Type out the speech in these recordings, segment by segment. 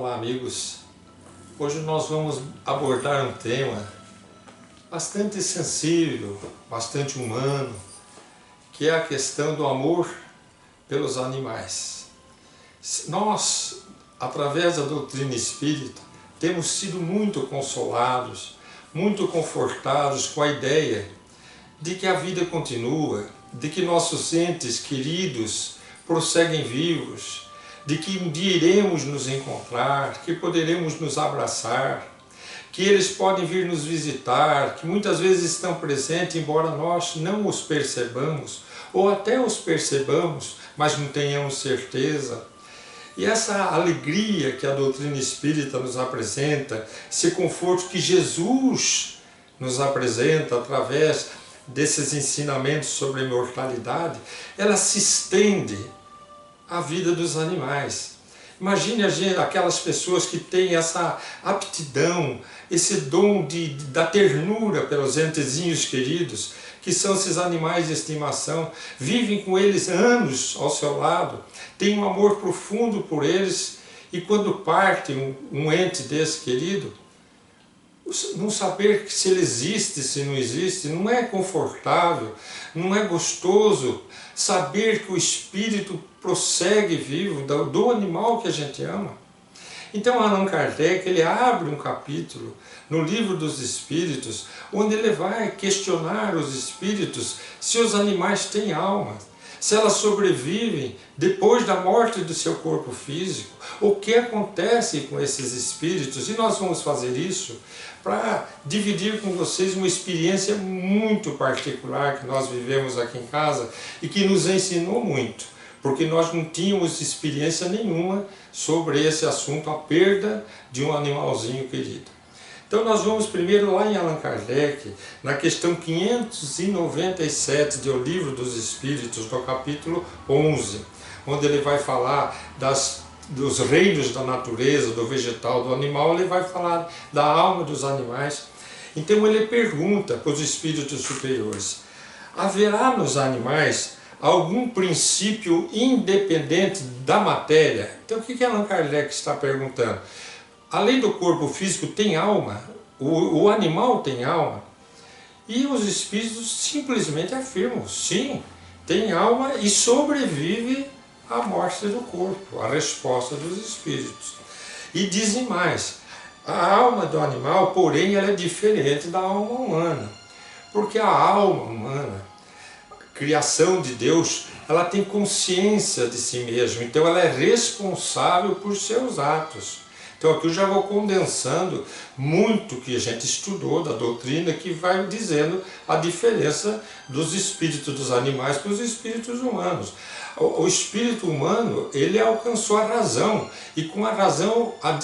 Olá, amigos. Hoje nós vamos abordar um tema bastante sensível, bastante humano, que é a questão do amor pelos animais. Nós, através da doutrina espírita, temos sido muito consolados, muito confortados com a ideia de que a vida continua, de que nossos entes queridos prosseguem vivos, de que um dia iremos nos encontrar, que poderemos nos abraçar, que eles podem vir nos visitar, que muitas vezes estão presentes, embora nós não os percebamos, ou até os percebamos, mas não tenhamos certeza. E essa alegria que a doutrina espírita nos apresenta, esse conforto que Jesus nos apresenta através desses ensinamentos sobre a imortalidade, ela se estende à vida dos animais. Imagine aquelas pessoas que têm essa aptidão, esse dom da ternura pelos entezinhos queridos, que são esses animais de estimação, vivem com eles anos ao seu lado, têm um amor profundo por eles, e quando parte um ente desse querido, não saber se ele existe, se não existe, não é confortável, não é gostoso saber que o espírito prossegue vivo do animal que a gente ama. Então Allan Kardec ele abre um capítulo no Livro dos Espíritos, onde ele vai questionar os espíritos se os animais têm alma, se elas sobrevivem depois da morte do seu corpo físico, o que acontece com esses espíritos, e nós vamos fazer isso para dividir com vocês uma experiência muito particular que nós vivemos aqui em casa e que nos ensinou muito, porque nós não tínhamos experiência nenhuma sobre esse assunto, a perda de um animalzinho querido. Então nós vamos primeiro lá em Allan Kardec, na questão 597 do Livro dos Espíritos, no capítulo 11, onde ele vai falar dos reinos da natureza, do vegetal, do animal, ele vai falar da alma dos animais. Então ele pergunta para os espíritos superiores: haverá nos animais algum princípio independente da matéria? Então o que Allan Kardec está perguntando? Além do corpo físico, tem alma? O animal tem alma? E os espíritos simplesmente afirmam: sim, tem alma e sobrevive à morte do corpo, a resposta dos espíritos. E dizem mais: a alma do animal, porém, ela é diferente da alma humana, porque a alma humana, criação de Deus, ela tem consciência de si mesma, então ela é responsável por seus atos. Então aqui eu já vou condensando muito que a gente estudou da doutrina, que vai dizendo a diferença dos espíritos dos animais para os espíritos humanos. O espírito humano, ele alcançou a razão, e com a razão, o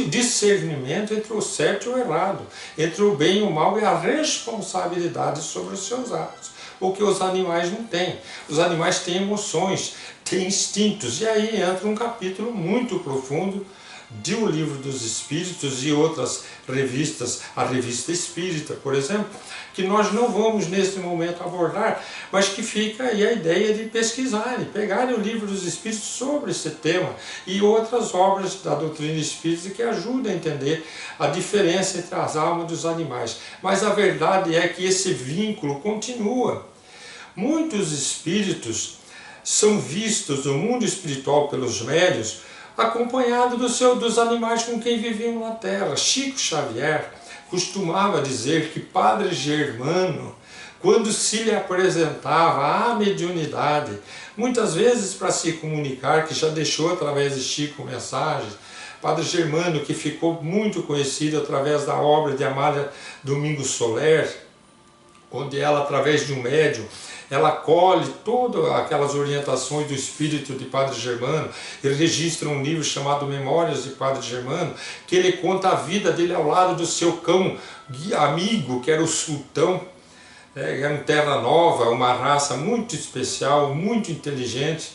discernimento entre o certo e o errado, entre o bem e o mal, e a responsabilidade sobre os seus atos, o que os animais não têm. Os animais têm emoções, têm instintos, e aí entra um capítulo muito profundo de O Livro dos Espíritos e outras revistas, a Revista Espírita, por exemplo, que nós não vamos nesse momento abordar, mas que fica aí a ideia de pesquisarem, pegarem o Livro dos Espíritos sobre esse tema e outras obras da doutrina espírita que ajudam a entender a diferença entre as almas dos animais. Mas a verdade é que esse vínculo continua. Muitos espíritos são vistos no mundo espiritual pelos médiuns acompanhado dos animais com quem viviam na Terra. Chico Xavier costumava dizer que Padre Germano, quando se lhe apresentava à mediunidade, muitas vezes para se comunicar, que já deixou através de Chico mensagens, Padre Germano, que ficou muito conhecido através da obra de Amália Domingos Soler, onde ela, através de um médium, ela colhe todas aquelas orientações do espírito de Padre Germano. Ele registra um livro chamado Memórias de Padre Germano, que ele conta a vida dele ao lado do seu cão amigo, que era o Sultão, era um Terra Nova, uma raça muito especial, muito inteligente.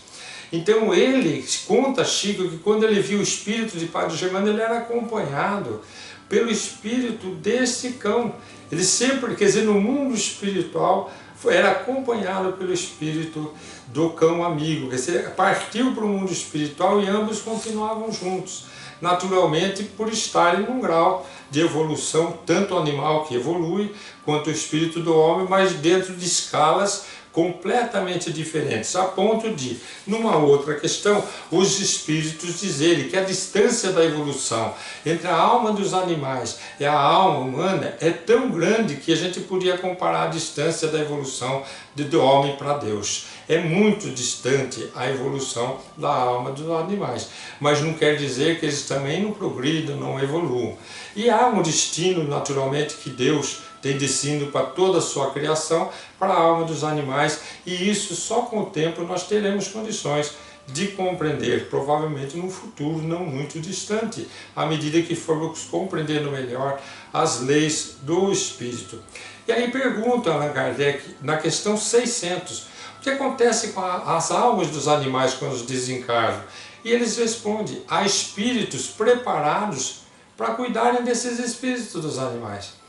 Então ele conta, Chico, que quando ele viu o espírito de Padre Germano, ele era acompanhado pelo espírito desse cão. Ele sempre, quer dizer, no mundo espiritual, era acompanhado pelo espírito do cão amigo, quer dizer, partiu para o mundo espiritual e ambos continuavam juntos, naturalmente por estarem num grau de evolução, tanto o animal que evolui, quanto o espírito do homem, mas dentro de escalas completamente diferentes, a ponto de, numa outra questão, os espíritos dizerem que a distância da evolução entre a alma dos animais e a alma humana é tão grande que a gente podia comparar a distância da evolução do homem para Deus. É muito distante a evolução da alma dos animais, mas não quer dizer que eles também não progridam, não evoluam. E há um destino, naturalmente, que Deus tem destino para toda a sua criação, para a alma dos animais, e isso só com o tempo nós teremos condições de compreender, provavelmente num futuro não muito distante, à medida que formos compreendendo melhor as leis do Espírito. E aí pergunta Allan Kardec, na questão 600, o que acontece com as almas dos animais quando desencarnam? E eles respondem, há espíritos preparados para cuidarem desses espíritos dos animais.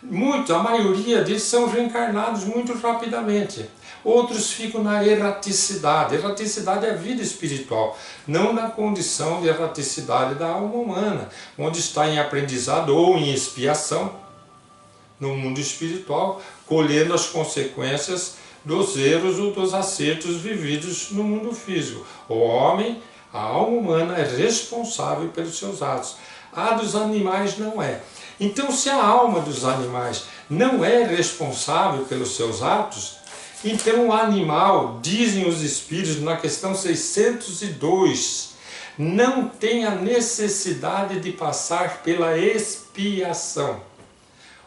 A maioria deles são reencarnados muito rapidamente. Outros ficam na erraticidade. Erraticidade é a vida espiritual, não na condição de erraticidade da alma humana, onde está em aprendizado ou em expiação no mundo espiritual, colhendo as consequências dos erros ou dos acertos vividos no mundo físico. O homem, a alma humana, é responsável pelos seus atos. A dos animais não é. Então, se a alma dos animais não é responsável pelos seus atos, então o animal, dizem os espíritos na questão 602, não tem a necessidade de passar pela expiação.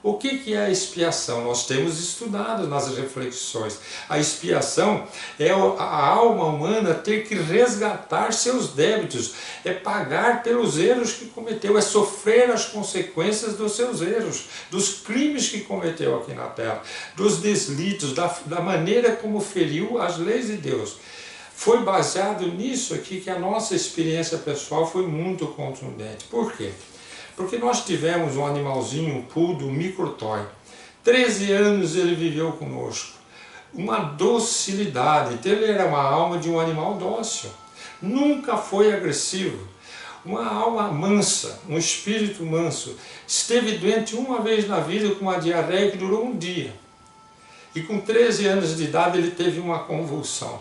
O que é a expiação? Nós temos estudado nas reflexões. A expiação é a alma humana ter que resgatar seus débitos, é pagar pelos erros que cometeu, é sofrer as consequências dos seus erros, dos crimes que cometeu aqui na Terra, dos deslitos, da maneira como feriu as leis de Deus. Foi baseado nisso aqui que a nossa experiência pessoal foi muito contundente. Por quê? Porque nós tivemos um animalzinho, um poodle, um microtoy. 13 anos ele viveu conosco. Uma docilidade. Então ele era uma alma de um animal dócil. Nunca foi agressivo. Uma alma mansa, um espírito manso. Esteve doente uma vez na vida com uma diarreia que durou um dia. E com 13 anos de idade ele teve uma convulsão.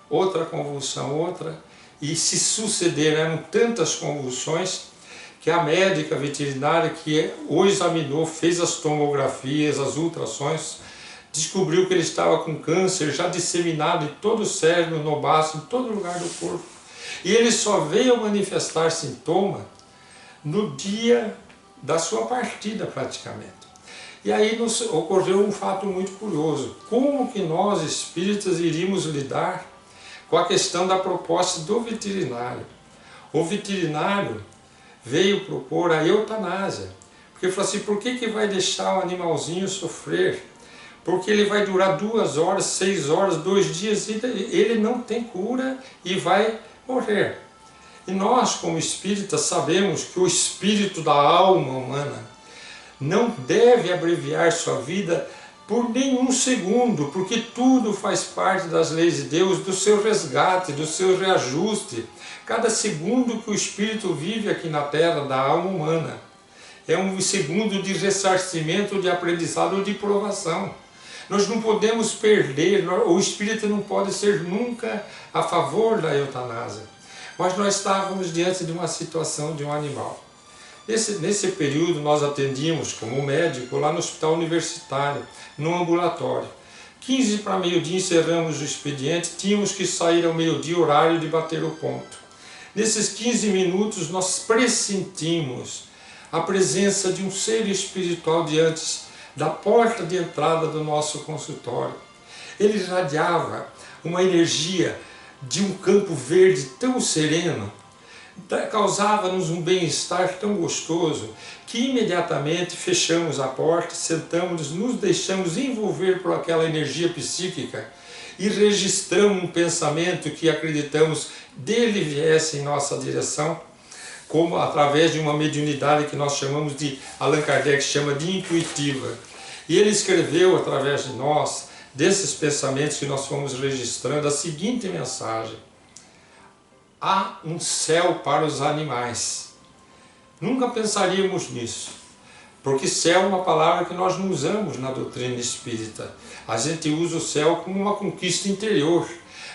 Outra convulsão, outra. E se sucederam, eram tantas convulsões que a médica veterinária que o examinou, fez as tomografias, as ultrassons, descobriu que ele estava com câncer já disseminado em todo o cérebro, no baço, em todo lugar do corpo. E ele só veio manifestar sintoma no dia da sua partida, praticamente. E aí ocorreu um fato muito curioso. Como que nós, espíritas, iríamos lidar com a questão da proposta do veterinário? O veterinário veio propor a eutanásia, porque falou assim, por que vai deixar o animalzinho sofrer? Porque ele vai durar 2 horas, 6 horas, 2 dias, e ele não tem cura e vai morrer. E nós, como espíritas, sabemos que o espírito da alma humana não deve abreviar sua vida por nenhum segundo, porque tudo faz parte das leis de Deus, do seu resgate, do seu reajuste. Cada segundo que o espírito vive aqui na Terra, da alma humana, é um segundo de ressarcimento, de aprendizado ou de provação. Nós não podemos perder, o espírito não pode ser nunca a favor da eutanásia. Mas nós estávamos diante de uma situação de um animal. Nesse período nós atendíamos como médico lá no hospital universitário, no ambulatório. 15 para meio-dia encerramos o expediente, tínhamos que sair ao meio-dia, horário de bater o ponto. Nesses 15 minutos nós pressentimos a presença de um ser espiritual diante da porta de entrada do nosso consultório. Ele irradiava uma energia de um campo verde tão sereno, causava-nos um bem-estar tão gostoso, que imediatamente fechamos a porta, sentamos, nos deixamos envolver por aquela energia psíquica e registramos um pensamento que acreditamos dele viesse em nossa direção, como através de uma mediunidade que nós chamamos de, Allan Kardec chama de intuitiva. E ele escreveu através de nós, desses pensamentos que nós fomos registrando, a seguinte mensagem: há um céu para os animais. Nunca pensaríamos nisso, porque céu é uma palavra que nós não usamos na doutrina espírita. A gente usa o céu como uma conquista interior,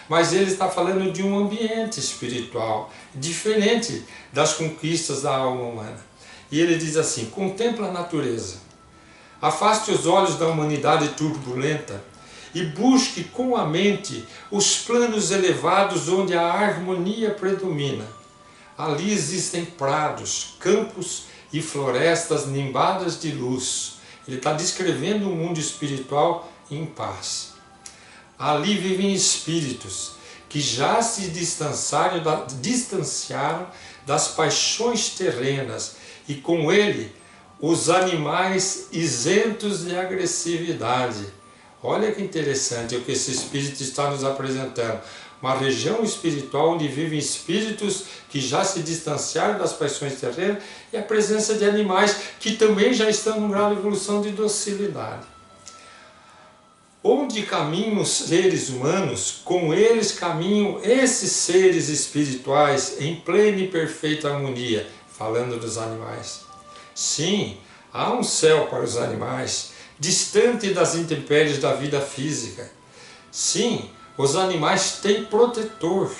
mas ele está falando de um ambiente espiritual, diferente das conquistas da alma humana. E ele diz assim: contempla a natureza, afaste os olhos da humanidade turbulenta e busque com a mente os planos elevados onde a harmonia predomina. Ali existem prados, campos e florestas nimbadas de luz. Ele está descrevendo um mundo espiritual em paz. Ali vivem espíritos que já se distanciaram das paixões terrenas e com ele os animais isentos de agressividade. Olha que interessante o que esse espírito está nos apresentando. Uma região espiritual onde vivem espíritos que já se distanciaram das paixões terrenas e a presença de animais que também já estão num grau de evolução de docilidade. Onde caminham os seres humanos, com eles caminham esses seres espirituais em plena e perfeita harmonia, falando dos animais. Sim, há um céu para os animais, distante das intempéries da vida física. Sim, os animais têm protetor,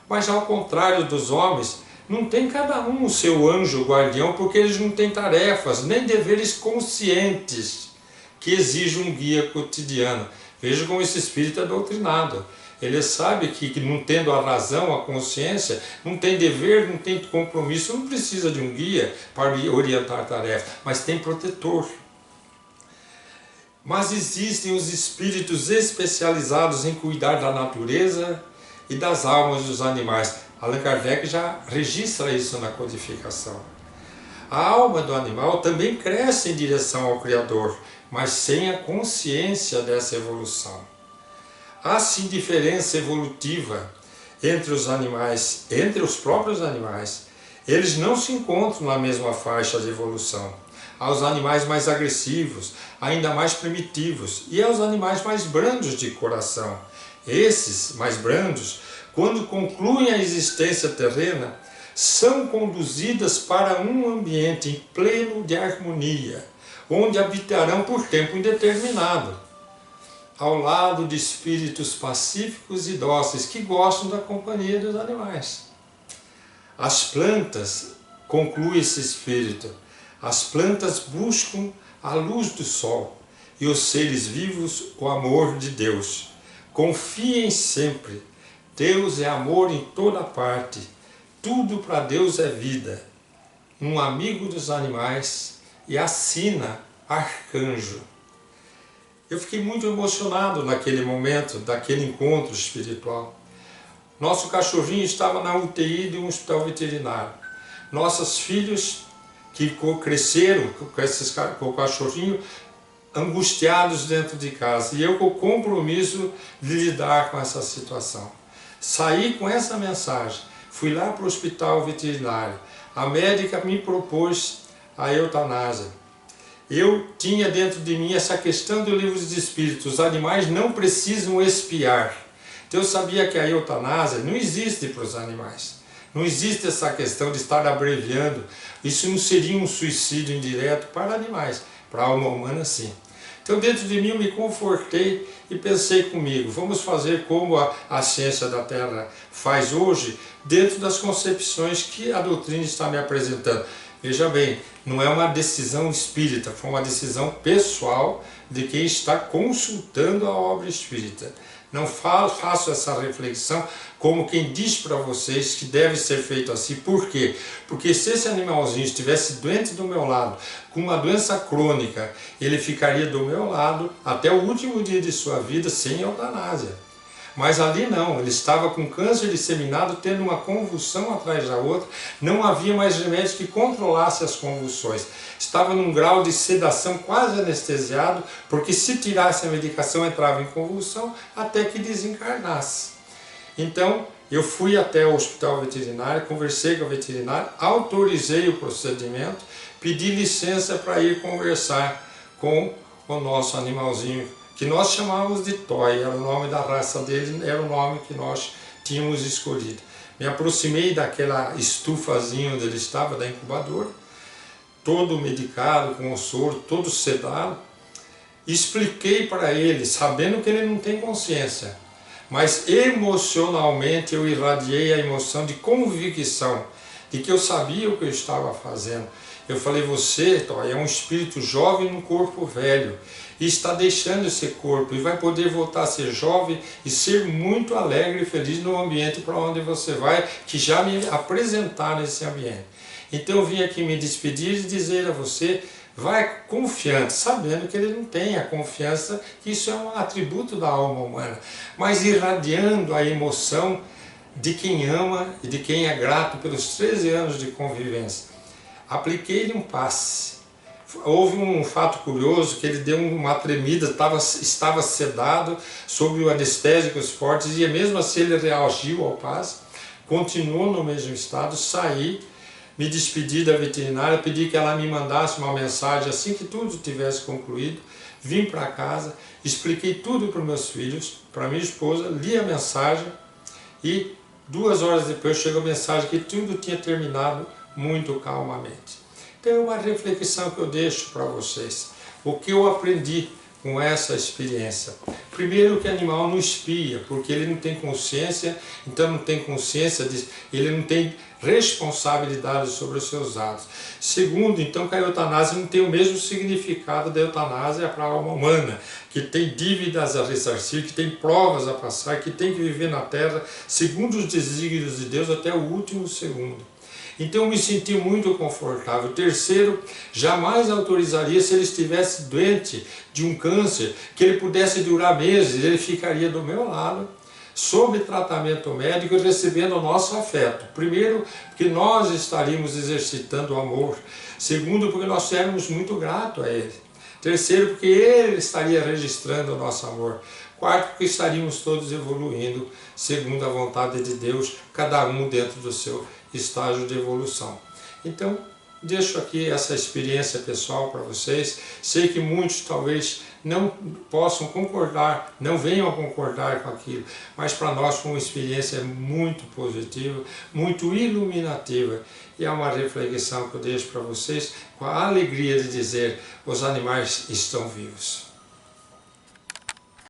mas ao contrário dos homens, não tem cada um o seu anjo guardião, porque eles não têm tarefas, nem deveres conscientes que exige um guia cotidiano. Veja como esse espírito é doutrinado. Ele sabe que não tendo a razão, a consciência, não tem dever, não tem compromisso, não precisa de um guia para orientar a tarefa, mas tem protetor. Mas existem os espíritos especializados em cuidar da natureza e das almas dos animais. Allan Kardec já registra isso na codificação. A alma do animal também cresce em direção ao Criador, mas sem a consciência dessa evolução. Há sim diferença evolutiva entre os animais, entre os próprios animais. Eles não se encontram na mesma faixa de evolução. Há os animais mais agressivos, ainda mais primitivos, e há os animais mais brandos de coração. Esses, mais brandos, quando concluem a existência terrena, são conduzidas para um ambiente em pleno de harmonia, onde habitarão por tempo indeterminado, ao lado de espíritos pacíficos e dóceis que gostam da companhia dos animais. As plantas, conclui esse espírito, as plantas buscam a luz do sol e os seres vivos o amor de Deus. Confiem sempre, Deus é amor em toda parte, tudo para Deus é vida. Um amigo dos animais e assina arcanjo. Eu fiquei muito emocionado naquele momento, daquele encontro espiritual. Nosso cachorrinho estava na UTI de um hospital veterinário. Nossos filhos que cresceram com o cachorrinho angustiados dentro de casa. E eu com o compromisso de lidar com essa situação. Saí com essa mensagem. Fui lá para o hospital veterinário. A médica me propôs a eutanásia. Eu tinha dentro de mim essa questão do livro dos espíritos. Os animais não precisam expiar. Então eu sabia que a eutanásia não existe para os animais. Não existe essa questão de estar abreviando. Isso não seria um suicídio indireto para animais. Para a alma humana, sim. Então dentro de mim eu me confortei e pensei comigo, vamos fazer como a ciência da Terra faz hoje, dentro das concepções que a doutrina está me apresentando. Veja bem, não é uma decisão espírita, foi uma decisão pessoal de quem está consultando a obra espírita. Não faço essa reflexão como quem diz para vocês que deve ser feito assim. Por quê? Porque se esse animalzinho estivesse doente do meu lado, com uma doença crônica, ele ficaria do meu lado até o último dia de sua vida sem eutanásia. Mas ali não, ele estava com câncer disseminado, tendo uma convulsão atrás da outra, não havia mais remédio que controlasse as convulsões. Estava num grau de sedação quase anestesiado, porque se tirasse a medicação entrava em convulsão até que desencarnasse. Então eu fui até o hospital veterinário, conversei com a veterinária, autorizei o procedimento, pedi licença para ir conversar com o nosso animalzinho que nós chamávamos de Toy, era o nome da raça dele, era o nome que nós tínhamos escolhido. Me aproximei daquela estufazinha onde ele estava, da incubadora, todo medicado, com o soro, todo sedado. Expliquei para ele, sabendo que ele não tem consciência, mas emocionalmente eu irradiei a emoção de convicção, de que eu sabia o que eu estava fazendo. Eu falei, você, Toy, é um espírito jovem num corpo velho, e está deixando esse corpo, e vai poder voltar a ser jovem e ser muito alegre e feliz no ambiente para onde você vai, que já me apresentaram esse ambiente. Então eu vim aqui me despedir e dizer a você, vai confiante, sabendo que ele não tem a confiança, que isso é um atributo da alma humana, mas irradiando a emoção de quem ama e de quem é grato pelos 13 anos de convivência. Apliquei-lhe um passe. Houve um fato curioso, que ele deu uma tremida, estava sedado, sob o anestésicos fortes, e mesmo assim ele reagiu ao passe, continuou no mesmo estado, saí, me despedi da veterinária, pedi que ela me mandasse uma mensagem assim que tudo tivesse concluído, vim para casa, expliquei tudo para os meus filhos, para minha esposa, li a mensagem e 2 horas depois chegou a mensagem que tudo tinha terminado muito calmamente. Então é uma reflexão que eu deixo para vocês. O que eu aprendi com essa experiência? Primeiro, que o animal não espia, porque ele não tem consciência, então não tem consciência, ele não tem responsabilidade sobre os seus atos. Segundo, então, que a eutanásia não tem o mesmo significado da eutanásia para a alma humana, que tem dívidas a ressarcir, que tem provas a passar, que tem que viver na terra segundo os desígnios de Deus até o último segundo. Então eu me senti muito confortável. Terceiro, jamais autorizaria, se ele estivesse doente de um câncer, que ele pudesse durar meses, ele ficaria do meu lado, sob tratamento médico e recebendo o nosso afeto. Primeiro, porque nós estaríamos exercitando o amor. Segundo, porque nós éramos muito gratos a ele. Terceiro, porque ele estaria registrando o nosso amor. Quarto, porque estaríamos todos evoluindo segundo a vontade de Deus, cada um dentro do seu estágio de evolução. Então, deixo aqui essa experiência pessoal para vocês. Sei que muitos talvez não possam concordar, não venham a concordar com aquilo, mas para nós foi uma experiência muito positiva, muito iluminativa, e é uma reflexão que eu deixo para vocês com a alegria de dizer: os animais estão vivos.